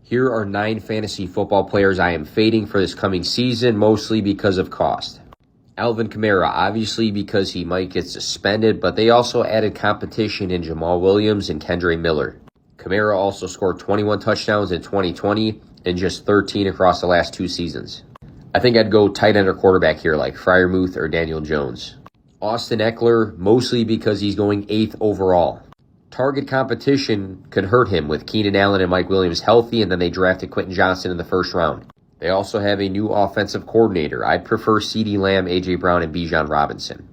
Here are 9 fantasy football players I am fading for this coming season, mostly because of cost. Alvin Kamara, obviously because he might get suspended, but they also added competition in Jamal Williams and Kendre Miller. Kamara also scored 21 touchdowns in 2020 and just 13 across the last 2 seasons. I think I'd go tight end or quarterback here like Freiermuth or Daniel Jones. Austin Eckler, mostly because he's going 8th overall. Target competition could hurt him with Keenan Allen and Mike Williams healthy, and then they drafted Quentin Johnston in the first round. They also have a new offensive coordinator. I'd prefer CeeDee Lamb, A.J. Brown, and Bijan Robinson.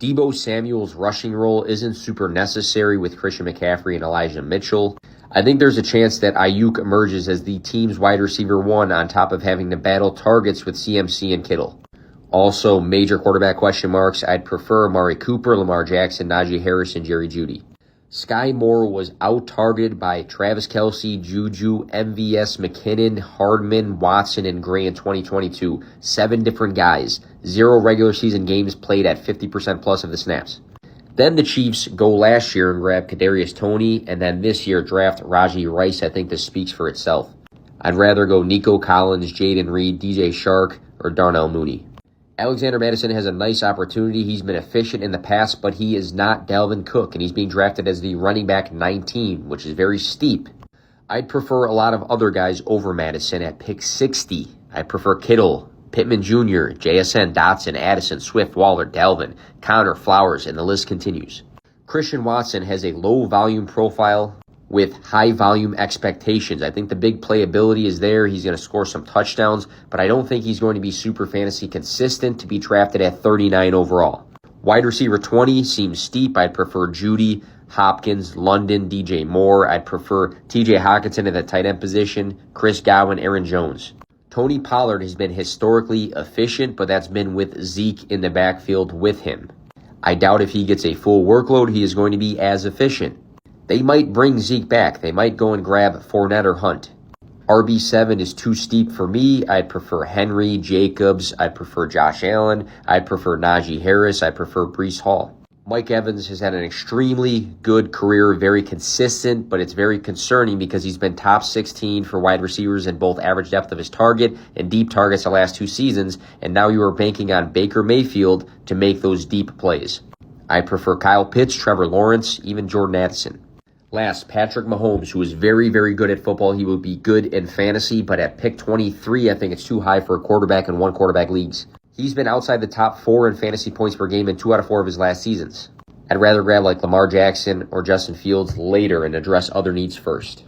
Deebo Samuel's rushing role isn't super necessary with Christian McCaffrey and Elijah Mitchell. I think there's a chance that Ayuk emerges as the team's wide receiver 1 on top of having to battle targets with CMC and Kittle. Also, major quarterback question marks. I'd prefer Amari Cooper, Lamar Jackson, Najee Harris, and Jerry Jeudy. Sky Moore was out-targeted by Travis Kelce, Juju, MVS, McKinnon, Hardman, Watson, and Gray in 2022. 7 different guys. 0 regular season games played at 50% plus of the snaps. Then the Chiefs go last year and grab Kadarius Toney, and then this year draft Raji Rice. I think this speaks for itself. I'd rather go Nico Collins, Jaden Reed, DJ Shark, or Darnell Mooney. Alexander Mattison has a nice opportunity. He's been efficient in the past, but he is not Dalvin Cook, and he's being drafted as the running back 19, which is very steep. I'd prefer a lot of other guys over Mattison at pick 60. I prefer Kittle, Pittman Jr., JSN, Dotson, Addison, Swift, Waller, Dalvin, Connor, Flowers, and the list continues. Christian Watson has a low volume profile with high volume expectations. I think the big playability is there. He's going to score some touchdowns, but I don't think he's going to be super fantasy consistent to be drafted at 39 overall. Wide receiver 20 seems steep. I'd prefer Jeudy, Hopkins, London, DJ Moore. I'd prefer TJ Hockenson at the tight end position, Chris Godwin, Aaron Jones. Tony Pollard has been historically efficient, but that's been with Zeke in the backfield with him. I doubt if he gets a full workload, he is going to be as efficient. They might bring Zeke back. They might go and grab Fournette or Hunt. RB7 is too steep for me. I'd prefer Henry, Jacobs. I'd prefer Josh Allen. I'd prefer Najee Harris. I'd prefer Breece Hall. Mike Evans has had an extremely good career, very consistent, but it's very concerning because he's been top 16 for wide receivers in both average depth of his target and deep targets the last 2 seasons, and now you are banking on Baker Mayfield to make those deep plays. I prefer Kyle Pitts, Trevor Lawrence, even Jordan Addison. Last, Patrick Mahomes, who is very, very good at football. He will be good in fantasy, but at pick 23, I think it's too high for a quarterback in 1 quarterback leagues. He's been outside the top 4 in fantasy points per game in 2 out of 4 of his last seasons. I'd rather grab like Lamar Jackson or Justin Fields later and address other needs first.